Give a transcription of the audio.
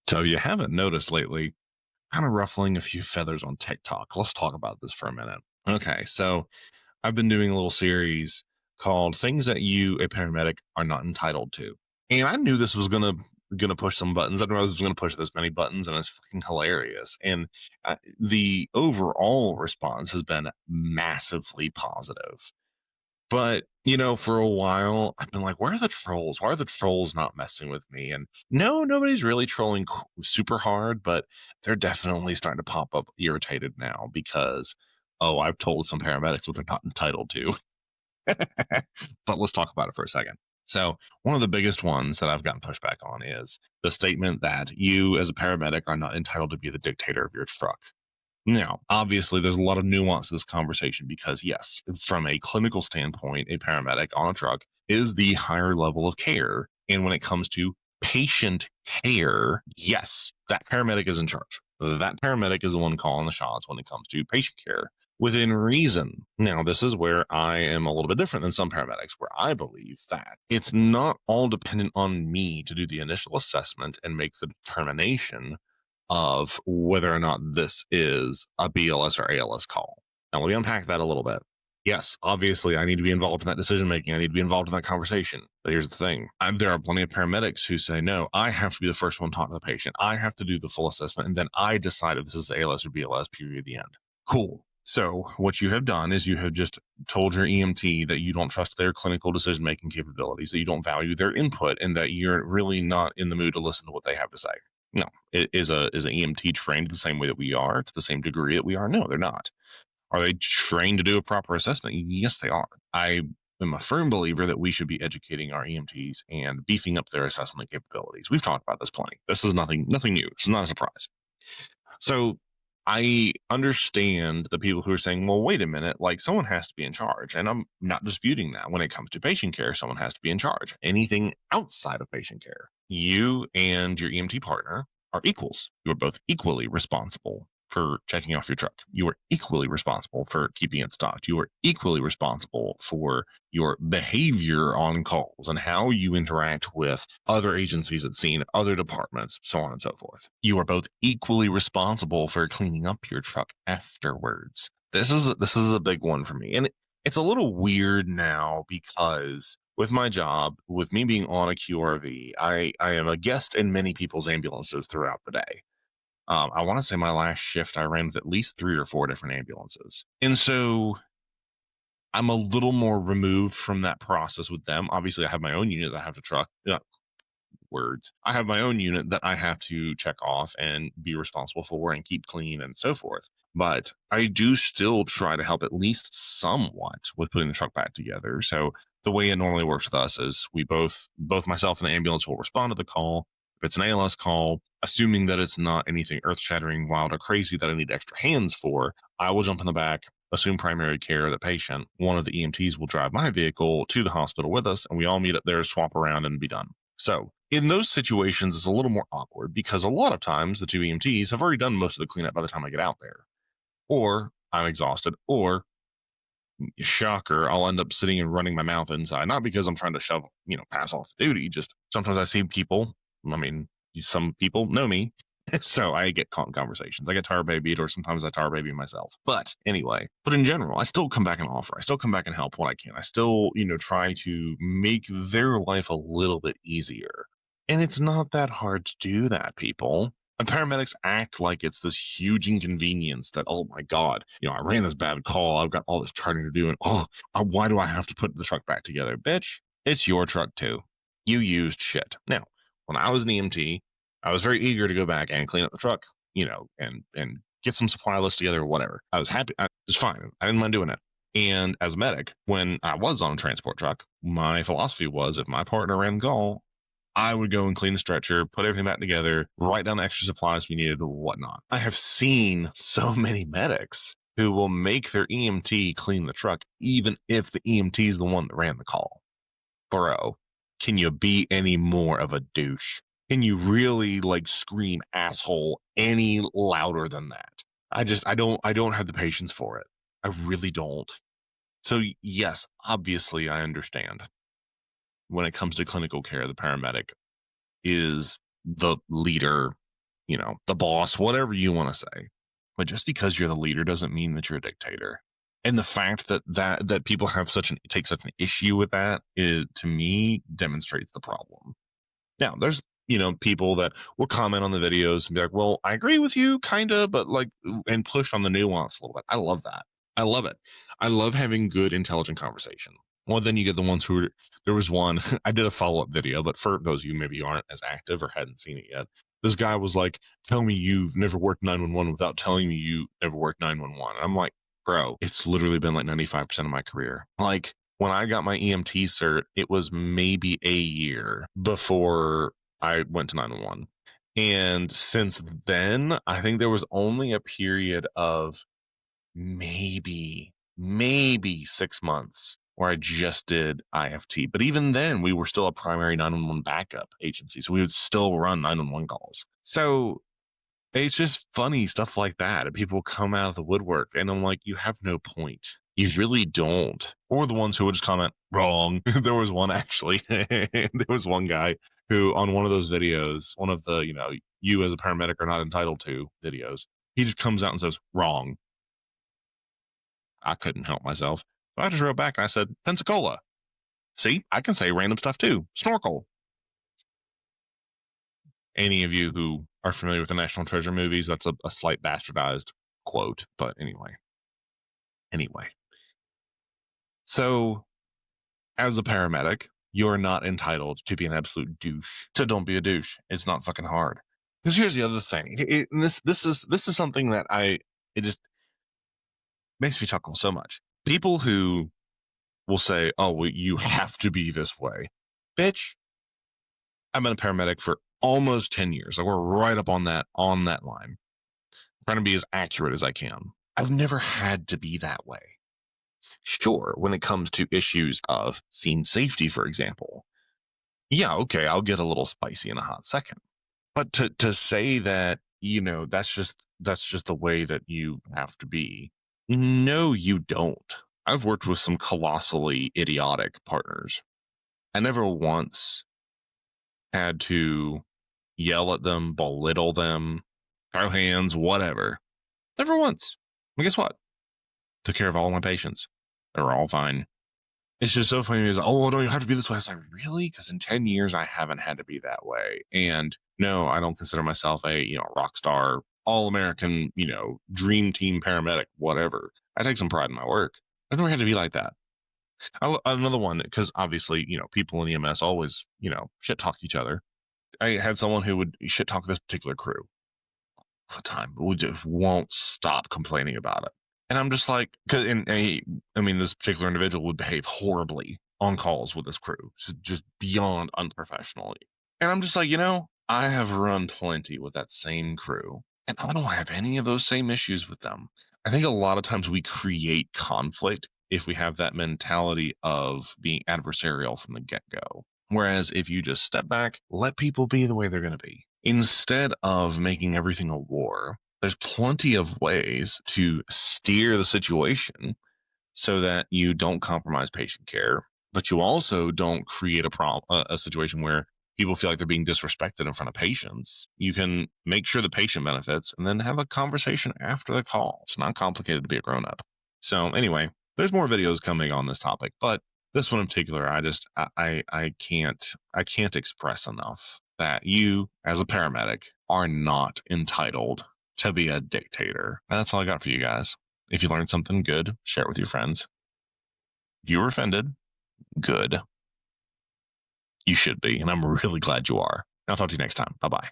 So you haven't noticed lately, kind of ruffling a few feathers on TikTok. Let's talk about this for a minute. Okay, so I've been doing a little series called Things That You, a Paramedic, Are Not Entitled to. And I knew this was gonna push some buttons. I didn't realize it was gonna push this many buttons, and it's fucking hilarious. And the overall response has been massively positive. But, for a while, I've been like, where are the trolls? Why are the trolls not messing with me? And no, nobody's really trolling super hard, but they're definitely starting to pop up irritated now because, oh, I've told some paramedics what they're not entitled to. But let's talk about it for a second. So, one of the biggest ones that I've gotten pushback on is the statement that you, as a paramedic, are not entitled to be the dictator of your truck. Now, obviously, there's a lot of nuance to this conversation because, yes, from a clinical standpoint, a paramedic on a truck is the higher level of care. And when it comes to patient care, yes, that paramedic is in charge. That paramedic is the one calling the shots when it comes to patient care within reason. Now, this is where I am a little bit different than some paramedics, where I believe that it's not all dependent on me to do the initial assessment and make the determination of whether or not this is a BLS or ALS call. Now, let me unpack that a little bit. Yes, obviously, I need to be involved in that decision making. I need to be involved in that conversation. But here's the thing. There are plenty of paramedics who say, no, I have to be the first one to talk to the patient. I have to do the full assessment, and then I decide if this is ALS or BLS, period, the end. Cool. So what you have done is you have just told your EMT that you don't trust their clinical decision making capabilities, that you don't value their input, and that you're really not in the mood to listen to what they have to say. No, is an EMT trained the same way that we are, to the same degree that we are? No, they're not. Are they trained to do a proper assessment? Yes, they are. I am a firm believer that we should be educating our EMTs and beefing up their assessment capabilities. We've talked about this plenty. This is nothing new. It's not a surprise. So I understand the people who are saying, well, wait a minute, like someone has to be in charge. And I'm not disputing that. When it comes to patient care, someone has to be in charge. Anything outside of patient care, you and your EMT partner are equals. You are both equally responsible for checking off your truck. You are equally responsible for keeping it stocked. You are equally responsible for your behavior on calls and how you interact with other agencies at scene, other departments, so on and so forth. You are both equally responsible for cleaning up your truck afterwards. This is a big one for me. And it's a little weird now because with my job, with me being on a QRV, I am a guest in many people's ambulances throughout the day. I want to say my last shift, I ran with at least 3 or 4 different ambulances. And so I'm a little more removed from that process with them. Obviously, I have my own unit that I have to truck. I have my own unit that I have to check off and be responsible for and keep clean and so forth. But I do still try to help at least somewhat with putting the truck back together. So the way it normally works with us is we both myself and the ambulance will respond to the call. If it's an ALS call, assuming that it's not anything earth-shattering, wild, or crazy that I need extra hands for, I will jump in the back, assume primary care of the patient. One of the EMTs will drive my vehicle to the hospital with us, and we all meet up there, swap around, and be done. So in those situations, it's a little more awkward because a lot of times the 2 EMTs have already done most of the cleanup by the time I get out there. Or I'm exhausted, or shocker, I'll end up sitting and running my mouth inside, not because I'm trying to shove, pass off the duty, just sometimes I see people, some people know me, so I get caught in conversations. I get tar babied, or sometimes I tar baby myself. But anyway, in general, I still come back and offer. I still come back and help when I can. I still, try to make their life a little bit easier. And it's not that hard to do that, people. And paramedics act like it's this huge inconvenience that, oh my God, I ran this bad call. I've got all this charting to do. And why do I have to put the truck back together? Bitch, it's your truck too. You used shit. Now, when I was an EMT, I was very eager to go back and clean up the truck, and get some supply lists together or whatever. I was happy. It was fine. I didn't mind doing it. And as a medic, when I was on a transport truck, my philosophy was if my partner ran the call, I would go and clean the stretcher, put everything back together, write down the extra supplies we needed or whatnot. I have seen so many medics who will make their EMT clean the truck, even if the EMT is the one that ran the call. Bro, can you be any more of a douche? Can you really scream asshole any louder than that? I don't have the patience for it. I really don't. So yes, obviously I understand. When it comes to clinical care, the paramedic is the leader the boss, whatever you want to say. But just because you're the leader doesn't mean that you're a dictator. And the fact that people take such an issue with that is, to me, demonstrates the problem. Now, there's people that will comment on the videos and be like, well, I agree with you, kind of, but and push on the nuance a little bit. I love that. I love it. I love having good, intelligent conversation. Well, then you get the ones there was one, I did a follow-up video, but for those of you maybe aren't as active or hadn't seen it yet, this guy was like, tell me you've never worked 911 without telling me you never worked 911. And I'm like, bro, it's literally been like 95% of my career. Like, when I got my EMT cert, it was maybe a year before I went to 911. And since then, I think there was only a period of maybe 6 months where I just did IFT. But even then, we were still a primary 911 backup agency. So we would still run 911 calls. So it's just funny stuff like that. And people come out of the woodwork and I'm like, you have no point. You really don't. Or the ones who would just comment, wrong. There was one actually. There was one guy who on one of those videos, one of the, you as a paramedic are not entitled to videos, he just comes out and says, wrong. I couldn't help myself. So I just wrote back and I said, Pensacola. See, I can say random stuff too. Snorkel. Any of you who are familiar with the National Treasure movies, that's a slight bastardized quote. But anyway. So as a paramedic, you're not entitled to be an absolute douche. So don't be a douche. It's not fucking hard. Because here's the other thing. This is something that it just makes me chuckle so much. People who will say, oh, well, you have to be this way. Bitch, I've been a paramedic for almost 10 years. Like, we're right up on that line. I'm trying to be as accurate as I can. I've never had to be that way. Sure, when it comes to issues of scene safety, for example, yeah, okay, I'll get a little spicy in a hot second. But to say that, that's just the way that you have to be. No, you don't. I've worked with some colossally idiotic partners. I never once had to yell at them, belittle them, throw hands, whatever. Never once. And guess what? Took care of all my patients. They were all fine. It's just so funny. It's like, oh, no, you have to be this way. I was like, really? Because in 10 years, I haven't had to be that way. And no, I don't consider myself a, rock star, all-American, dream team paramedic, whatever. I take some pride in my work. I've never had to be like that. Another one, because obviously, people in EMS always, shit talk each other. I had someone who would shit talk this particular crew all the time, but we just won't stop complaining about it. And I'm just like, this particular individual would behave horribly on calls with this crew, just beyond unprofessionally. And I'm just like, I have run plenty with that same crew, and I don't have any of those same issues with them. I think a lot of times we create conflict if we have that mentality of being adversarial from the get-go. Whereas if you just step back, let people be the way they're going to be, instead of making everything a war, there's plenty of ways to steer the situation so that you don't compromise patient care, but you also don't create a situation where people feel like they're being disrespected in front of patients. You can make sure the patient benefits and then have a conversation after the call. It's not complicated to be a grown-up. So anyway, there's more videos coming on this topic, but this one in particular, I can't express enough that you as a paramedic are not entitled to be a dictator. And that's all I got for you guys. If you learned something good, share it with your friends. If you were offended, good. You should be, and I'm really glad you are. I'll talk to you next time. Bye-bye.